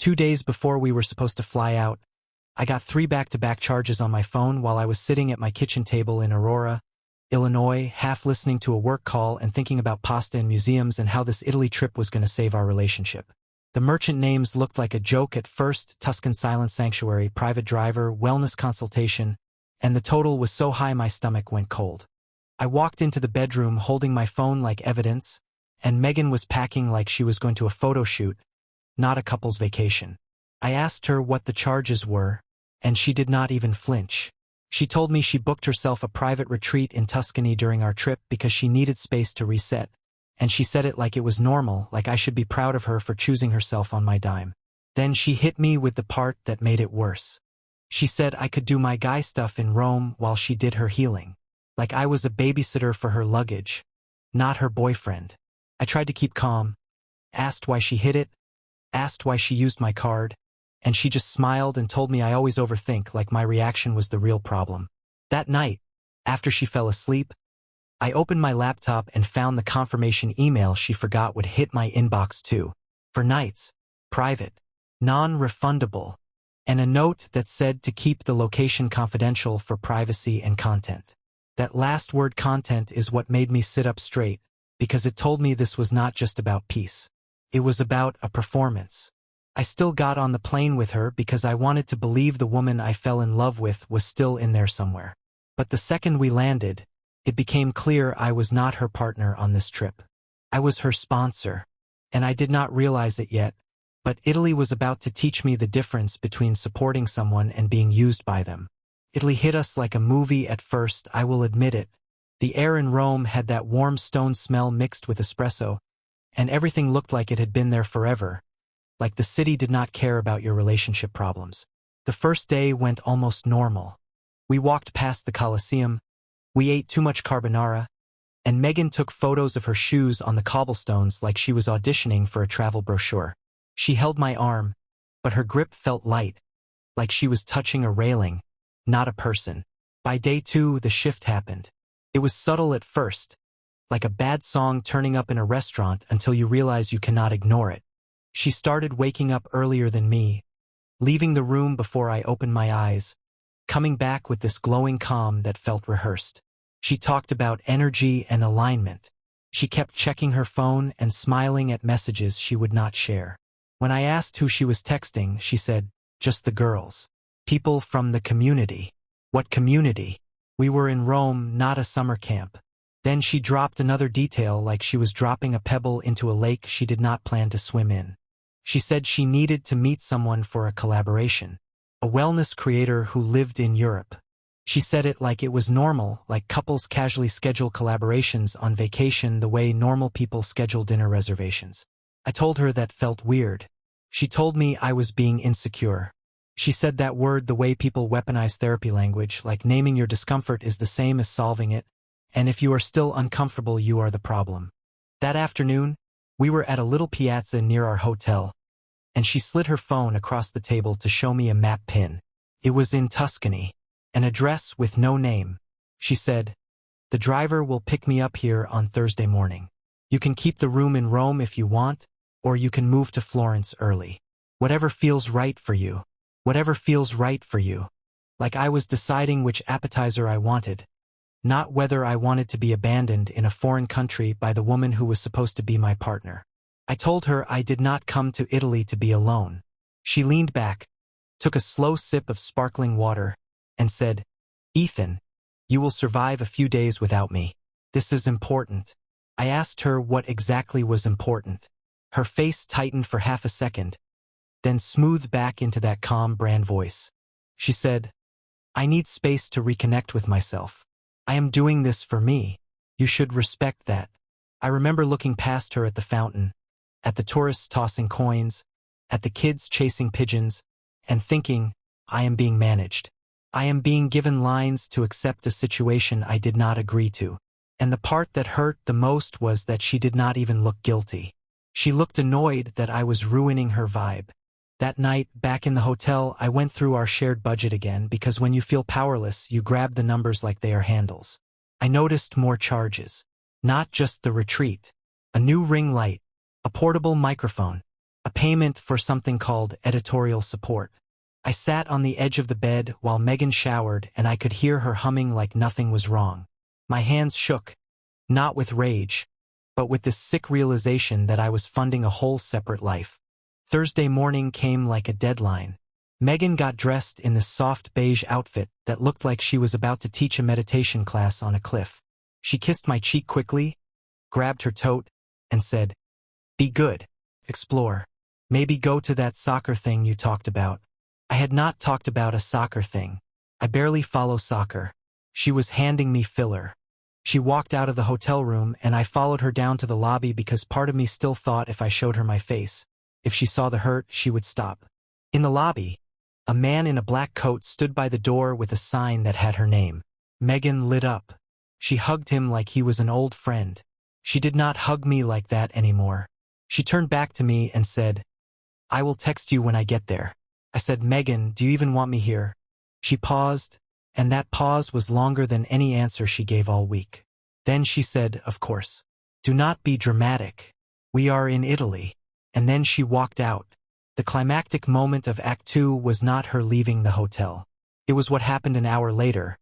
2 days before we were supposed to fly out, I got 3 back-to-back charges on my phone while I was sitting at my kitchen table in Aurora, Illinois, half listening to a work call and thinking about pasta and museums and how this Italy trip was going to save our relationship. The merchant names looked like a joke at first: Tuscan Silent Sanctuary, private driver, wellness consultation, and the total was so high my stomach went cold. I walked into the bedroom holding my phone like evidence, and Megan was packing like she was going to a photo shoot, not a couple's vacation. I asked her what the charges were, and she did not even flinch. She told me she booked herself a private retreat in Tuscany during our trip because she needed space to reset, and she said it like it was normal, like I should be proud of her for choosing herself on my dime. Then she hit me with the part that made it worse. She said I could do my guy stuff in Rome while she did her healing. Like I was a babysitter for her luggage, not her boyfriend. I tried to keep calm, asked why she hid it, asked why she used my card, and she just smiled and told me I always overthink, like my reaction was the real problem. That night, after she fell asleep, I opened my laptop and found the confirmation email she forgot would hit my inbox too. For nights, private, non-refundable, and a note that said to keep the location confidential for privacy and content. That last word, content, is what made me sit up straight, because it told me this was not just about peace. It was about a performance. I still got on the plane with her because I wanted to believe the woman I fell in love with was still in there somewhere. But the second we landed, it became clear I was not her partner on this trip. I was her sponsor, and I did not realize it yet, but Italy was about to teach me the difference between supporting someone and being used by them. Italy hit us like a movie at first, I will admit it. The air in Rome had that warm stone smell mixed with espresso, and everything looked like it had been there forever, like the city did not care about your relationship problems. The first day went almost normal. We walked past the Colosseum, we ate too much carbonara, and Megan took photos of her shoes on the cobblestones like she was auditioning for a travel brochure. She held my arm, but her grip felt light, like she was touching a railing, not a person. By day 2, the shift happened. It was subtle at first, like a bad song turning up in a restaurant until you realize you cannot ignore it. She started waking up earlier than me, leaving the room before I opened my eyes, coming back with this glowing calm that felt rehearsed. She talked about energy and alignment. She kept checking her phone and smiling at messages she would not share. When I asked who she was texting, she said, "Just the girls. People from the community." What community? We were in Rome, not a summer camp. Then she dropped another detail, like she was dropping a pebble into a lake she did not plan to swim in. She said she needed to meet someone for a collaboration, a wellness creator who lived in Europe. She said it like it was normal, like couples casually schedule collaborations on vacation the way normal people schedule dinner reservations. I told her that felt weird. She told me I was being insecure. She said that word the way people weaponize therapy language, like naming your discomfort is the same as solving it, and if you are still uncomfortable, you are the problem. That afternoon, we were at a little piazza near our hotel, and she slid her phone across the table to show me a map pin. It was in Tuscany, an address with no name. She said, "The driver will pick me up here on Thursday morning. You can keep the room in Rome if you want, or you can move to Florence early. Whatever feels right for you. Whatever feels right for you." Like I was deciding which appetizer I wanted, not whether I wanted to be abandoned in a foreign country by the woman who was supposed to be my partner. I told her I did not come to Italy to be alone. She leaned back, took a slow sip of sparkling water, and said, "Ethan, you will survive a few days without me. This is important." I asked her what exactly was important. Her face tightened for half a second, then smoothed back into that calm brand voice. She said, "I need space to reconnect with myself. I am doing this for me. You should respect that." I remember looking past her at the fountain, at the tourists tossing coins, at the kids chasing pigeons, and thinking, I am being managed. I am being given lines to accept a situation I did not agree to. And the part that hurt the most was that she did not even look guilty. She looked annoyed that I was ruining her vibe. That night, back in the hotel, I went through our shared budget again because when you feel powerless, you grab the numbers like they are handles. I noticed more charges. Not just the retreat. A new ring light, a portable microphone, a payment for something called editorial support. I sat on the edge of the bed while Megan showered, and I could hear her humming like nothing was wrong. My hands shook, not with rage, but with this sick realization that I was funding a whole separate life. Thursday morning came like a deadline. Megan got dressed in this soft beige outfit that looked like she was about to teach a meditation class on a cliff. She kissed my cheek quickly, grabbed her tote, and said, "Be good. Explore. Maybe go to that soccer thing you talked about." I had not talked about a soccer thing. I barely follow soccer. She was handing me filler. She walked out of the hotel room, and I followed her down to the lobby because part of me still thought if I showed her my face, if she saw the hurt, she would stop. In the lobby, a man in a black coat stood by the door with a sign that had her name. Megan lit up. She hugged him like he was an old friend. She did not hug me like that anymore. She turned back to me and said, "I will text you when I get there." I said, "Megan, do you even want me here?" She paused, and that pause was longer than any answer she gave all week. Then she said, "Of course. Do not be dramatic. We are in Italy." And then she walked out. The climactic moment of Act 2 was not her leaving the hotel. It was what happened an hour later,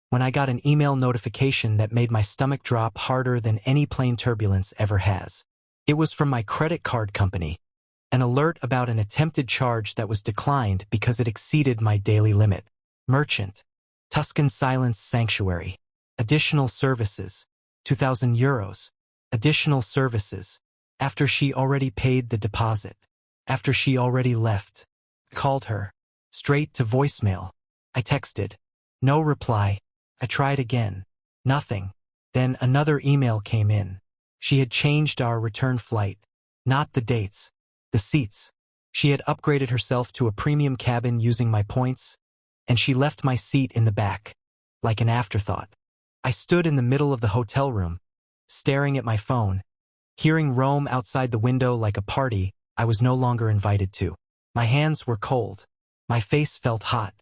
when I got an email notification that made my stomach drop harder than any plane turbulence ever has. It was from my credit card company. An alert about an attempted charge that was declined because it exceeded my daily limit. Merchant. Tuscan Silence Sanctuary. Additional services. 2,000 euros. Additional services. After she already paid the deposit. After she already left. Called her. Straight to voicemail. I texted. No reply. I tried again. Nothing. Then another email came in. She had changed our return flight. Not the dates. The seats. She had upgraded herself to a premium cabin using my points, and she left my seat in the back, like an afterthought. I stood in the middle of the hotel room, staring at my phone, hearing Rome outside the window like a party I was no longer invited to. My hands were cold. My face felt hot.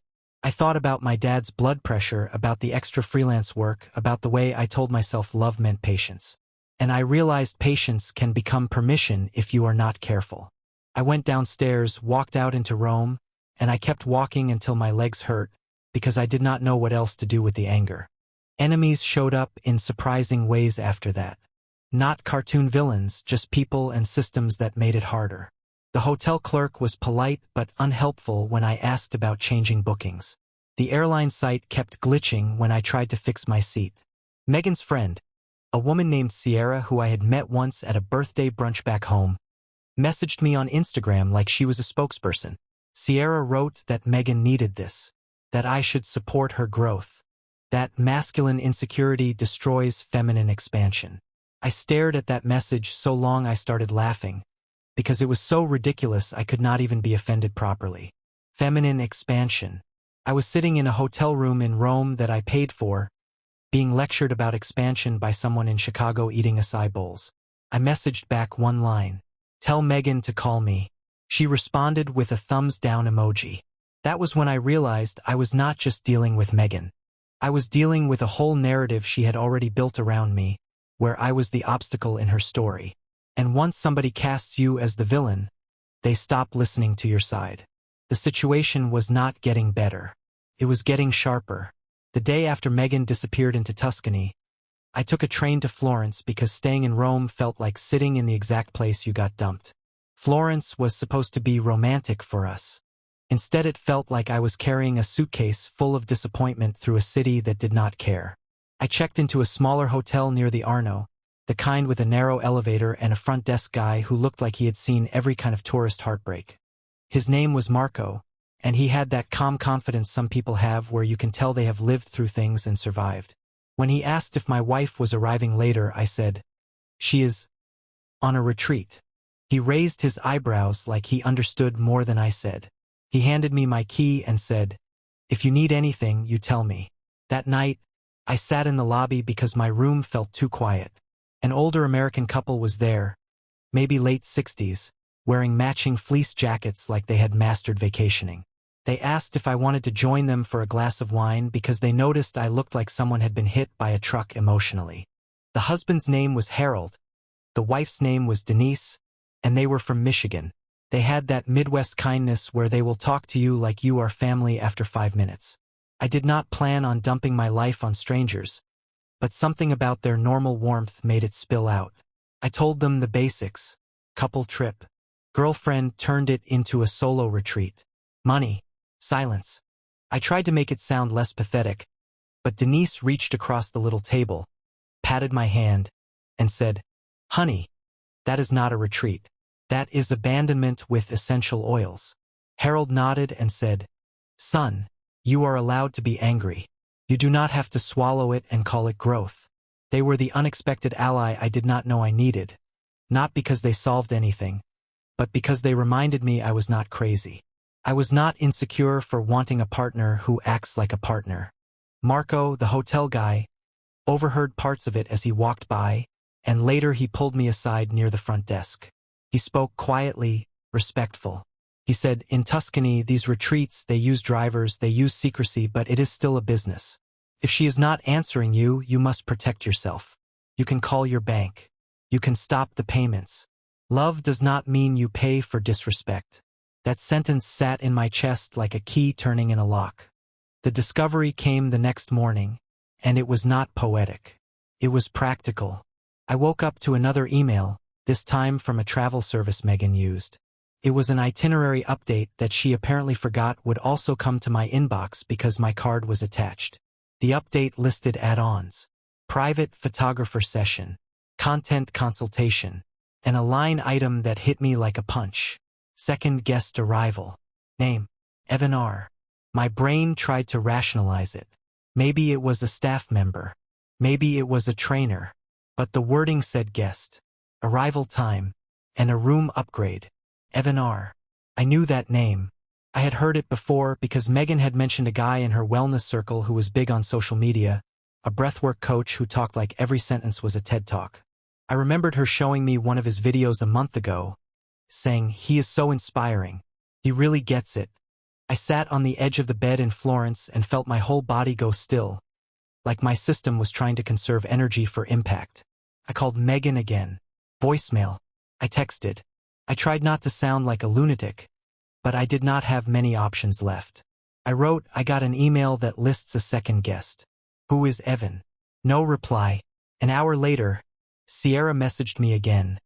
I thought about my dad's blood pressure, about the extra freelance work, about the way I told myself love meant patience. And I realized patience can become permission if you are not careful. I went downstairs, walked out into Rome, and I kept walking until my legs hurt, because I did not know what else to do with the anger. Enemies showed up in surprising ways after that. Not cartoon villains, just people and systems that made it harder. The hotel clerk was polite but unhelpful when I asked about changing bookings. The airline site kept glitching when I tried to fix my seat. Megan's friend, a woman named Sierra who I had met once at a birthday brunch back home, messaged me on Instagram like she was a spokesperson. Sierra wrote that Megan needed this, that I should support her growth, that masculine insecurity destroys feminine expansion. I stared at that message so long I started laughing, because it was so ridiculous I could not even be offended properly. Feminine expansion. I was sitting in a hotel room in Rome that I paid for, being lectured about expansion by someone in Chicago eating acai bowls. I messaged back one line. "Tell Megan to call me." She responded with a thumbs down emoji. That was when I realized I was not just dealing with Megan. I was dealing with a whole narrative she had already built around me, where I was the obstacle in her story. And once somebody casts you as the villain, they stop listening to your side. The situation was not getting better. It was getting sharper. The day after Megan disappeared into Tuscany, I took a train to Florence because staying in Rome felt like sitting in the exact place you got dumped. Florence was supposed to be romantic for us. Instead, it felt like I was carrying a suitcase full of disappointment through a city that did not care. I checked into a smaller hotel near the Arno, the kind with a narrow elevator and a front desk guy who looked like he had seen every kind of tourist heartbreak. His name was Marco, and he had that calm confidence some people have where you can tell they have lived through things and survived. When he asked if my wife was arriving later, I said, "She is on a retreat." He raised his eyebrows like he understood more than I said. He handed me my key and said, "If you need anything, you tell me." That night, I sat in the lobby because my room felt too quiet. An older American couple was there, maybe late 60s, wearing matching fleece jackets like they had mastered vacationing. They asked if I wanted to join them for a glass of wine because they noticed I looked like someone had been hit by a truck emotionally. The husband's name was Harold, the wife's name was Denise, and they were from Michigan. They had that Midwest kindness where they will talk to you like you are family after 5 minutes. I did not plan on dumping my life on strangers, but something about their normal warmth made it spill out. I told them the basics. Couple trip. Girlfriend turned it into a solo retreat. Money. Silence. I tried to make it sound less pathetic, but Denise reached across the little table, patted my hand, and said, "Honey, that is not a retreat. That is abandonment with essential oils." Harold nodded and said, "Son, you are allowed to be angry. You do not have to swallow it and call it growth." They were the unexpected ally I did not know I needed, not because they solved anything, but because they reminded me I was not crazy. I was not insecure for wanting a partner who acts like a partner. Marco, the hotel guy, overheard parts of it as he walked by, and later he pulled me aside near the front desk. He spoke quietly, respectful. He said, "In Tuscany, these retreats, they use drivers, they use secrecy, but it is still a business. If she is not answering you, you must protect yourself. You can call your bank. You can stop the payments. Love does not mean you pay for disrespect." That sentence sat in my chest like a key turning in a lock. The discovery came the next morning, and it was not poetic. It was practical. I woke up to another email, this time from a travel service Megan used. It was an itinerary update that she apparently forgot would also come to my inbox because my card was attached. The update listed add-ons: private photographer session, content consultation, and a line item that hit me like a punch. Second guest arrival. Name: Evan R. My brain tried to rationalize it. Maybe it was a staff member. Maybe it was a trainer. But the wording said guest, arrival time, and a room upgrade. Evan R. I knew that name. I had heard it before because Megan had mentioned a guy in her wellness circle who was big on social media, a breathwork coach who talked like every sentence was a TED Talk. I remembered her showing me one of his videos a month ago, saying, "He is so inspiring. He really gets it." I sat on the edge of the bed in Florence and felt my whole body go still, like my system was trying to conserve energy for impact. I called Megan again. Voicemail. I texted. I tried not to sound like a lunatic, but I did not have many options left. I wrote, "I got an email that lists a second guest. Who is Evan?" No reply. An hour later, Sierra messaged me again,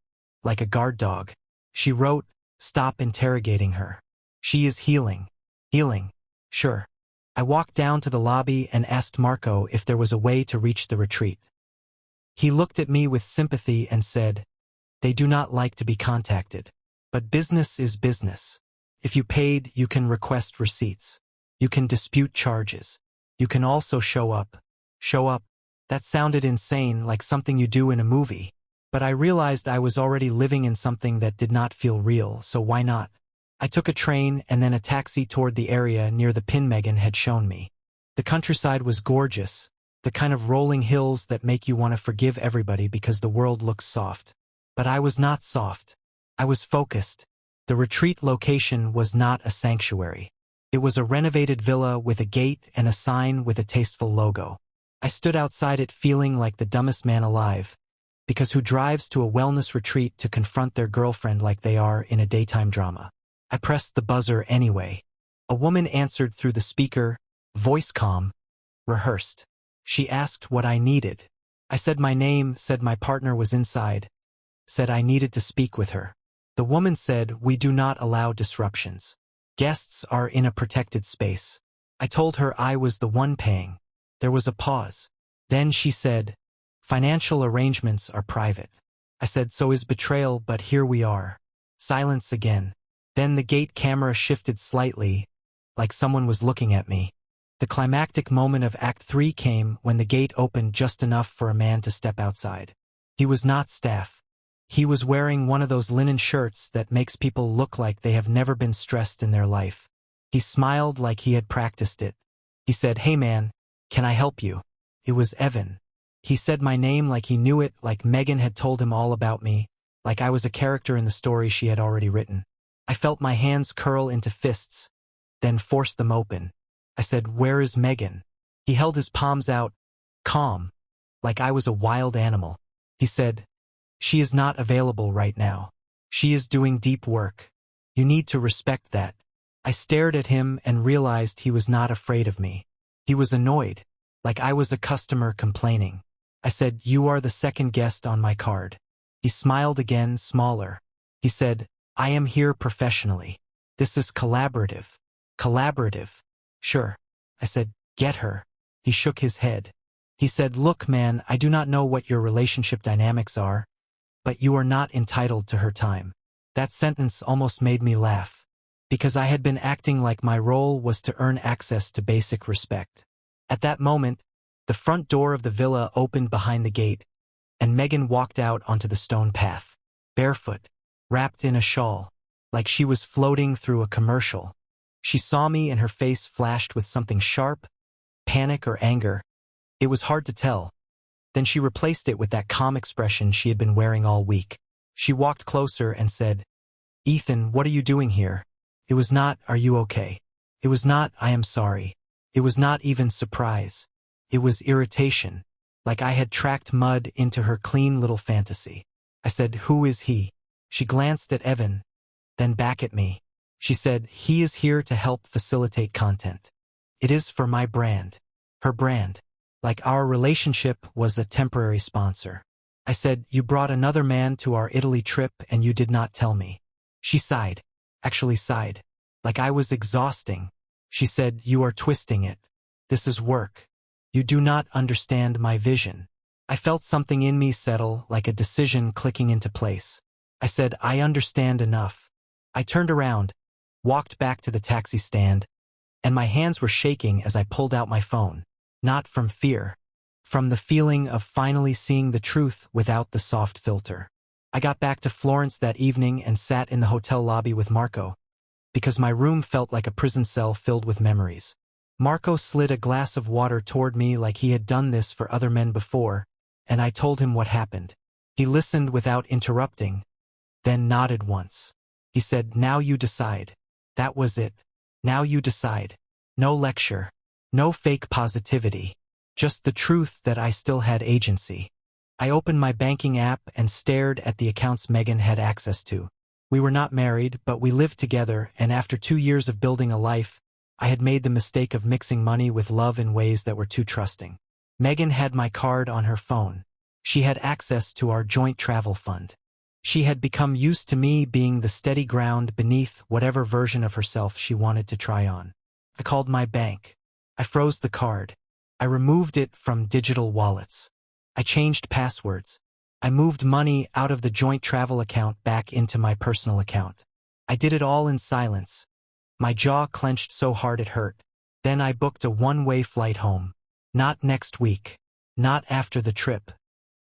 like a guard dog. She wrote, "Stop interrogating her. She is healing." Healing. Sure. I walked down to the lobby and asked Marco if there was a way to reach the retreat. He looked at me with sympathy and said, "They do not like to be contacted. But business is business. If you paid, you can request receipts. You can dispute charges. You can also show up." Show up. That sounded insane, like something you do in a movie. But I realized I was already living in something that did not feel real, so why not? I took a train and then a taxi toward the area near the pin Megan had shown me. The countryside was gorgeous, the kind of rolling hills that make you want to forgive everybody because the world looks soft. But I was not soft. I was focused. The retreat location was not a sanctuary. It was a renovated villa with a gate and a sign with a tasteful logo. I stood outside it feeling like the dumbest man alive, because who drives to a wellness retreat to confront their girlfriend like they are in a daytime drama? I pressed the buzzer anyway. A woman answered through the speaker, voice calm, rehearsed. She asked what I needed. I said my name, said my partner was inside, said I needed to speak with her. The woman said, "We do not allow disruptions. Guests are in a protected space." I told her I was the one paying. There was a pause. Then she said, "Financial arrangements are private." I said, "So is betrayal, but here we are." Silence again. Then the gate camera shifted slightly, like someone was looking at me. The climactic moment of Act 3 came when the gate opened just enough for a man to step outside. He was not staff. He was wearing one of those linen shirts that makes people look like they have never been stressed in their life. He smiled like he had practiced it. He said, "Hey man, can I help you?" It was Evan. He said my name like he knew it, like Megan had told him all about me, like I was a character in the story she had already written. I felt my hands curl into fists, then force them open. I said, "Where is Megan?" He held his palms out, calm, like I was a wild animal. He said, "She is not available right now. She is doing deep work." You need to respect that. I stared at him and realized he was not afraid of me. He was annoyed, like I was a customer complaining. I said, "You are the second guest on my card." He smiled again, smaller. He said, "I am here professionally. This is collaborative." Collaborative. Sure. I said, "Get her." He shook his head. He said, "Look, man, I do not know what your relationship dynamics are, but you are not entitled to her time." That sentence almost made me laugh, because I had been acting like my role was to earn access to basic respect. At that moment, the front door of the villa opened behind the gate, and Megan walked out onto the stone path, barefoot, wrapped in a shawl, like she was floating through a commercial. She saw me and her face flashed with something sharp, panic or anger. It was hard to tell. Then she replaced it with that calm expression she had been wearing all week. She walked closer and said, "Ethan, what are you doing here?" It was not, "Are you okay?" It was not, "I am sorry." It was not even surprise. It was irritation, like I had tracked mud into her clean little fantasy. I said, "Who is he?" She glanced at Evan, then back at me. She said, "He is here to help facilitate content. It is for my brand." Her brand. Like our relationship was a temporary sponsor. I said, "You brought another man to our Italy trip and you did not tell me." She sighed. Actually sighed. Like I was exhausting. She said, "You are twisting it. This is work. You do not understand my vision." I felt something in me settle, like a decision clicking into place. I said, "I understand enough." I turned around, walked back to the taxi stand, and my hands were shaking as I pulled out my phone. Not from fear. From the feeling of finally seeing the truth without the soft filter. I got back to Florence that evening and sat in the hotel lobby with Marco, because my room felt like a prison cell filled with memories. Marco slid a glass of water toward me like he had done this for other men before, and I told him what happened. He listened without interrupting, then nodded once. He said, "Now you decide." That was it. Now you decide. No lecture. No fake positivity. Just the truth that I still had agency. I opened my banking app and stared at the accounts Megan had access to. We were not married, but we lived together, and after 2 years of building a life, I had made the mistake of mixing money with love in ways that were too trusting. Megan had my card on her phone. She had access to our joint travel fund. She had become used to me being the steady ground beneath whatever version of herself she wanted to try on. I called my bank. I froze the card. I removed it from digital wallets. I changed passwords. I moved money out of the joint travel account back into my personal account. I did it all in silence. My jaw clenched so hard it hurt. Then I booked a one-way flight home. Not next week. Not after the trip.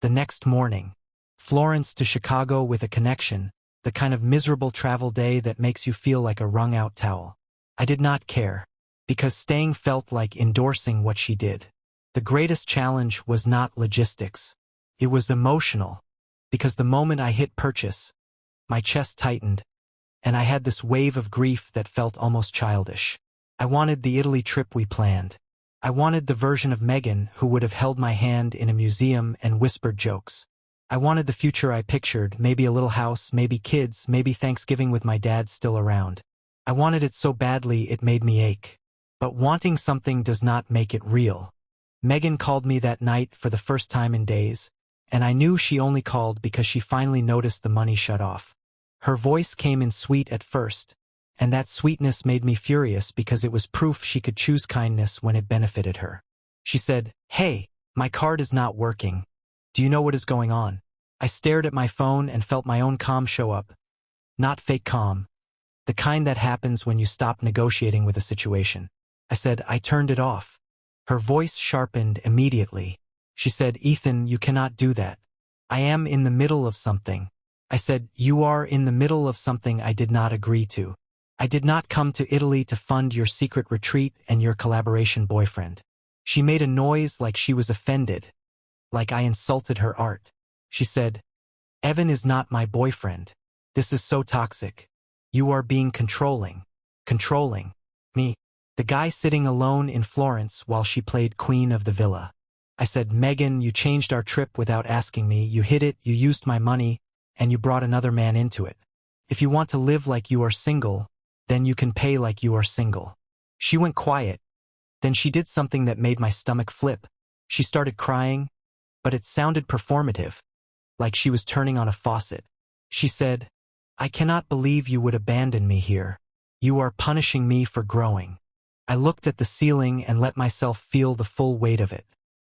The next morning. Florence to Chicago with a connection, the kind of miserable travel day that makes you feel like a wrung-out towel. I did not care, because staying felt like endorsing what she did. The greatest challenge was not logistics. It was emotional, because the moment I hit purchase, my chest tightened, and I had this wave of grief that felt almost childish. I wanted the Italy trip we planned. I wanted the version of Megan who would have held my hand in a museum and whispered jokes. I wanted the future I pictured, maybe a little house, maybe kids, maybe Thanksgiving with my dad still around. I wanted it so badly it made me ache. But wanting something does not make it real. Megan called me that night for the first time in days, and I knew she only called because she finally noticed the money shut off. Her voice came in sweet at first, and that sweetness made me furious because it was proof she could choose kindness when it benefited her. She said, "Hey, my card is not working. Do you know what is going on?" I stared at my phone and felt my own calm show up. Not fake calm. The kind that happens when you stop negotiating with a situation. I said, "I turned it off." Her voice sharpened immediately. She said, "Ethan, you cannot do that. I am in the middle of something." I said, "You are in the middle of something I did not agree to. I did not come to Italy to fund your secret retreat and your collaboration boyfriend." She made a noise like she was offended, like I insulted her art. She said, "Evan is not my boyfriend. This is so toxic. You are being controlling." Controlling. Me. The guy sitting alone in Florence while she played queen of the villa. I said, "Megan, you changed our trip without asking me. You hid it, you used my money, and you brought another man into it. If you want to live like you are single, then you can pay like you are single. She went quiet. Then she did something that made my stomach flip. She started crying, but it sounded performative, like she was turning on a faucet. She said, "I cannot believe you would abandon me here. You are punishing me for growing." I looked at the ceiling and let myself feel the full weight of it.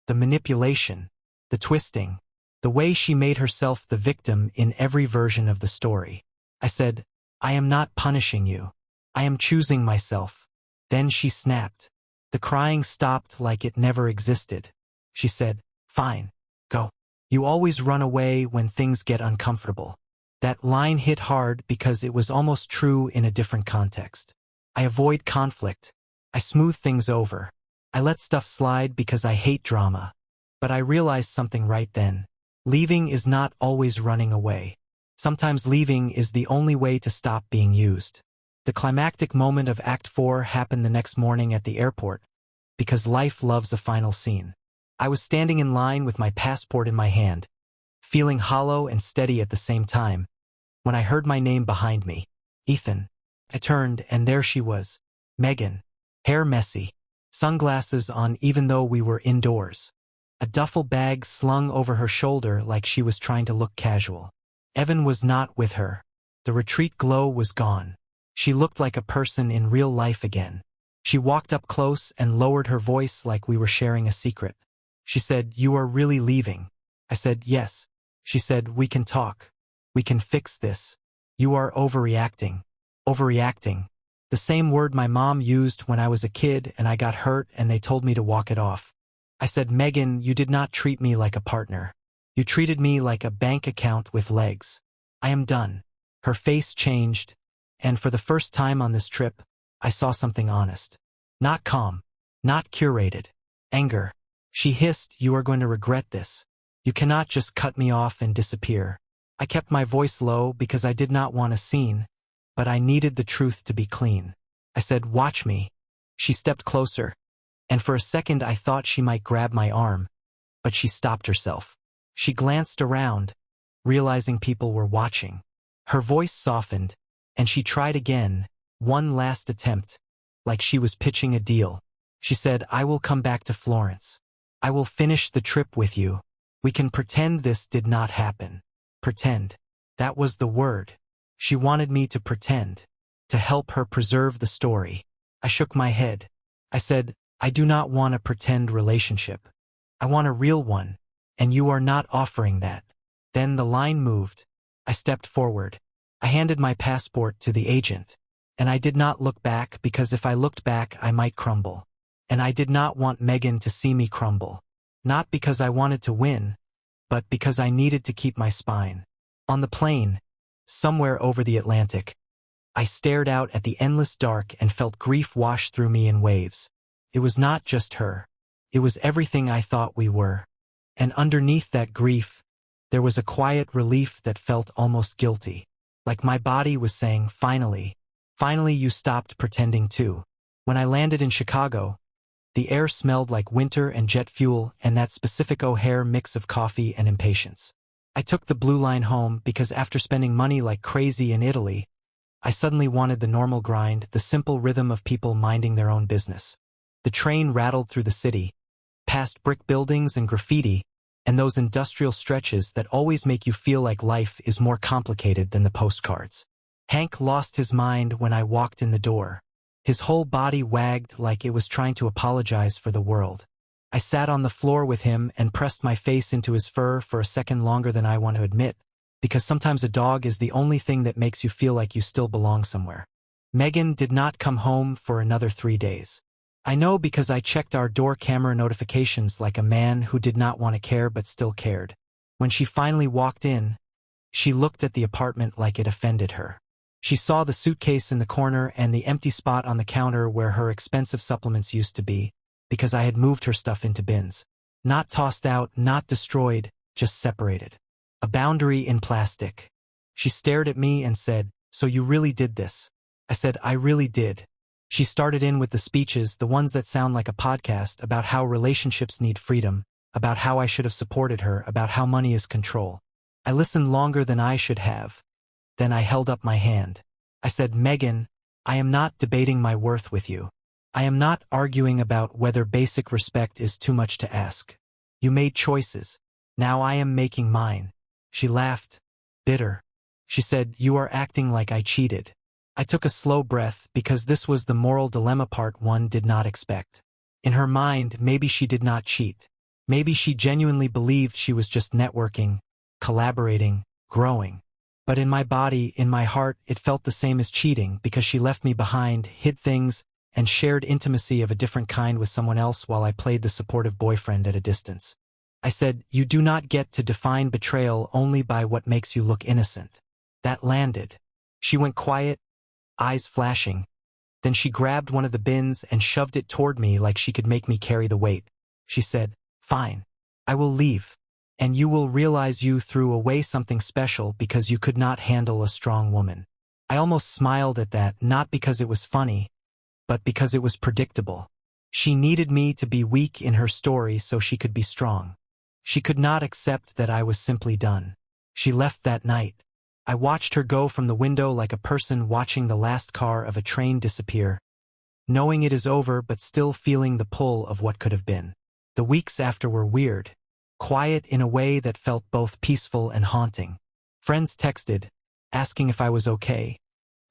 The manipulation, the twisting, the way she made herself the victim in every version of the story. I said, "I am not punishing you. I am choosing myself." Then she snapped. The crying stopped like it never existed. She said, "Fine, go. You always run away when things get uncomfortable." That line hit hard because it was almost true in a different context. I avoid conflict. I smooth things over. I let stuff slide because I hate drama. But I realized something right then. Leaving is not always running away. Sometimes leaving is the only way to stop being used. The climactic moment of Act 4 happened the next morning at the airport, because life loves a final scene. I was standing in line with my passport in my hand, feeling hollow and steady at the same time, when I heard my name behind me. "Ethan." I turned, and there she was, Megan. Hair messy, sunglasses on even though we were indoors. A duffel bag slung over her shoulder like she was trying to look casual. Evan was not with her. The retreat glow was gone. She looked like a person in real life again. She walked up close and lowered her voice like we were sharing a secret. She said, "You are really leaving?" I said, "Yes." She said, "We can talk. We can fix this. You are overreacting." Overreacting. The same word my mom used when I was a kid and I got hurt and they told me to walk it off. I said, "Megan, you did not treat me like a partner. You treated me like a bank account with legs. I am done." Her face changed, and for the first time on this trip, I saw something honest. Not calm. Not curated. Anger. She hissed, "You are going to regret this. You cannot just cut me off and disappear." I kept my voice low because I did not want a scene, but I needed the truth to be clean. I said, "Watch me." She stepped closer, and for a second I thought she might grab my arm, but she stopped herself. She glanced around, realizing people were watching. Her voice softened, and she tried again, one last attempt, like she was pitching a deal. She said, "I will come back to Florence. I will finish the trip with you. We can pretend this did not happen." Pretend. That was the word. She wanted me to pretend, to help her preserve the story. I shook my head. I said, "I do not want a pretend relationship. I want a real one, and you are not offering that." Then the line moved. I stepped forward. I handed my passport to the agent, and I did not look back because if I looked back I might crumble. And I did not want Megan to see me crumble. Not because I wanted to win, but because I needed to keep my spine. On the plane, somewhere over the Atlantic, I stared out at the endless dark and felt grief wash through me in waves. It was not just her. It was everything I thought we were. And underneath that grief, there was a quiet relief that felt almost guilty. Like my body was saying, "Finally, finally you stopped pretending too." When I landed in Chicago, the air smelled like winter and jet fuel and that specific O'Hare mix of coffee and impatience. I took the Blue Line home because after spending money like crazy in Italy, I suddenly wanted the normal grind, the simple rhythm of people minding their own business. The train rattled through the city, past brick buildings and graffiti, and those industrial stretches that always make you feel like life is more complicated than the postcards. Hank lost his mind when I walked in the door. His whole body wagged like it was trying to apologize for the world. I sat on the floor with him and pressed my face into his fur for a second longer than I want to admit, because sometimes a dog is the only thing that makes you feel like you still belong somewhere. Megan did not come home for another 3 days. I know because I checked our door camera notifications like a man who did not want to care but still cared. When she finally walked in, she looked at the apartment like it offended her. She saw the suitcase in the corner and the empty spot on the counter where her expensive supplements used to be, because I had moved her stuff into bins. Not tossed out, not destroyed, just separated. A boundary in plastic. She stared at me and said, "So you really did this?" I said, "I really did." She started in with the speeches, the ones that sound like a podcast, about how relationships need freedom, about how I should have supported her, about how money is control. I listened longer than I should have. Then I held up my hand. I said, Megan, I am not debating my worth with you. I am not arguing about whether basic respect is too much to ask. You made choices. Now I am making mine. She laughed, bitter. She said, you are acting like I cheated. I took a slow breath because this was the moral dilemma part one did not expect. In her mind, maybe she did not cheat. Maybe she genuinely believed she was just networking, collaborating, growing. But in my body, in my heart, it felt the same as cheating because she left me behind, hid things, and shared intimacy of a different kind with someone else while I played the supportive boyfriend at a distance. I said, you do not get to define betrayal only by what makes you look innocent. That landed. She went quiet, eyes flashing. Then she grabbed one of the bins and shoved it toward me like she could make me carry the weight. She said, fine. I will leave. And you will realize you threw away something special because you could not handle a strong woman. I almost smiled at that, not because it was funny, but because it was predictable. She needed me to be weak in her story so she could be strong. She could not accept that I was simply done. She left that night. I watched her go from the window like a person watching the last car of a train disappear, knowing it is over but still feeling the pull of what could have been. The weeks after were weird, quiet in a way that felt both peaceful and haunting. Friends texted, asking if I was okay,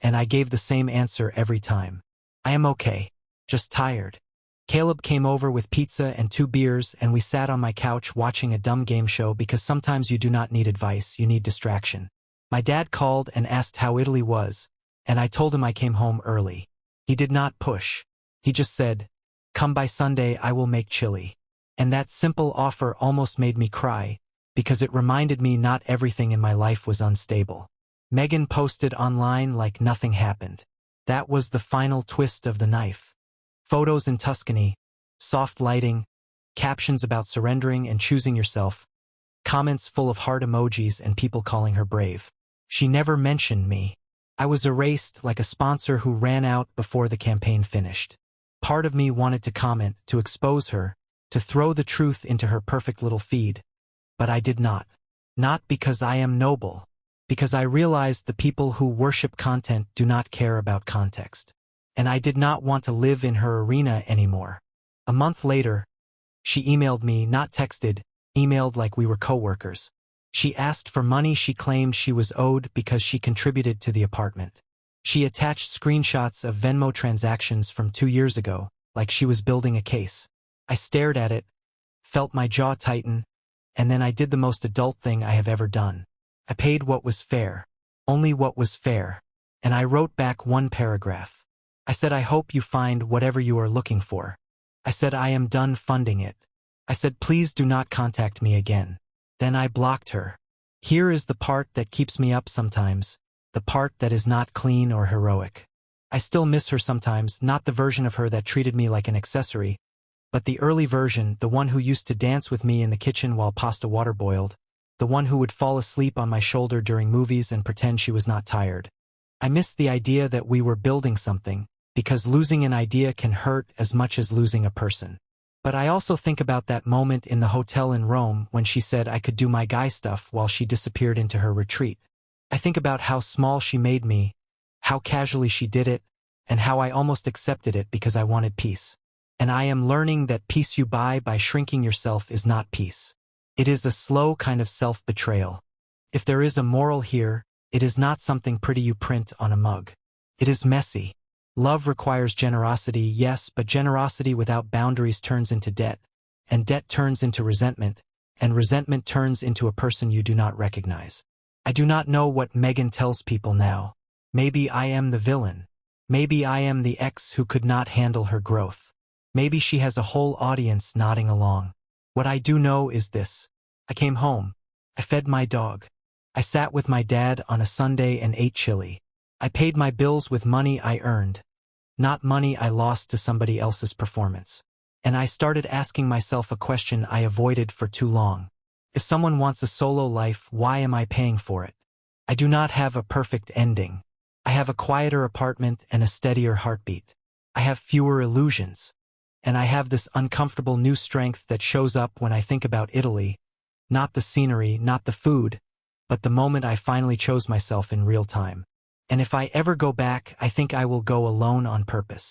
and I gave the same answer every time. I am okay, just tired. Caleb came over with pizza and 2 beers and we sat on my couch watching a dumb game show because sometimes you do not need advice, you need distraction. My dad called and asked how Italy was, and I told him I came home early. He did not push. He just said, come by Sunday, I will make chili. And that simple offer almost made me cry, because it reminded me not everything in my life was unstable. Megan posted online like nothing happened. That was the final twist of the knife. Photos in Tuscany, soft lighting, captions about surrendering and choosing yourself, comments full of heart emojis and people calling her brave. She never mentioned me. I was erased like a sponsor who ran out before the campaign finished. Part of me wanted to comment, to expose her, to throw the truth into her perfect little feed, but I did not. Not because I am noble, because I realized the people who worship content do not care about context. And I did not want to live in her arena anymore. A month later, she emailed me, not texted, emailed like we were co-workers. She asked for money she claimed she was owed because she contributed to the apartment. She attached screenshots of Venmo transactions from 2 years ago, like she was building a case. I stared at it, felt my jaw tighten, and then I did the most adult thing I have ever done. I paid what was fair, only what was fair, and I wrote back 1 paragraph. I said, I hope you find whatever you are looking for. I said, I am done funding it. I said, please do not contact me again. Then I blocked her. Here is the part that keeps me up sometimes, the part that is not clean or heroic. I still miss her sometimes, not the version of her that treated me like an accessory, but the early version, the one who used to dance with me in the kitchen while pasta water boiled, the one who would fall asleep on my shoulder during movies and pretend she was not tired. I miss the idea that we were building something, because losing an idea can hurt as much as losing a person. But I also think about that moment in the hotel in Rome when she said I could do my guy stuff while she disappeared into her retreat. I think about how small she made me, how casually she did it, and how I almost accepted it because I wanted peace. And I am learning that peace you buy by shrinking yourself is not peace. It is a slow kind of self-betrayal. If there is a moral here, it is not something pretty you print on a mug. It is messy. Love requires generosity, yes, but generosity without boundaries turns into debt, and debt turns into resentment, and resentment turns into a person you do not recognize. I do not know what Megan tells people now. Maybe I am the villain. Maybe I am the ex who could not handle her growth. Maybe she has a whole audience nodding along. What I do know is this. I came home. I fed my dog. I sat with my dad on a Sunday and ate chili. I paid my bills with money I earned, not money I lost to somebody else's performance. And I started asking myself a question I avoided for too long. If someone wants a solo life, why am I paying for it? I do not have a perfect ending. I have a quieter apartment and a steadier heartbeat. I have fewer illusions. And I have this uncomfortable new strength that shows up when I think about Italy. Not the scenery, not the food, but the moment I finally chose myself in real time. And if I ever go back, I think I will go alone on purpose.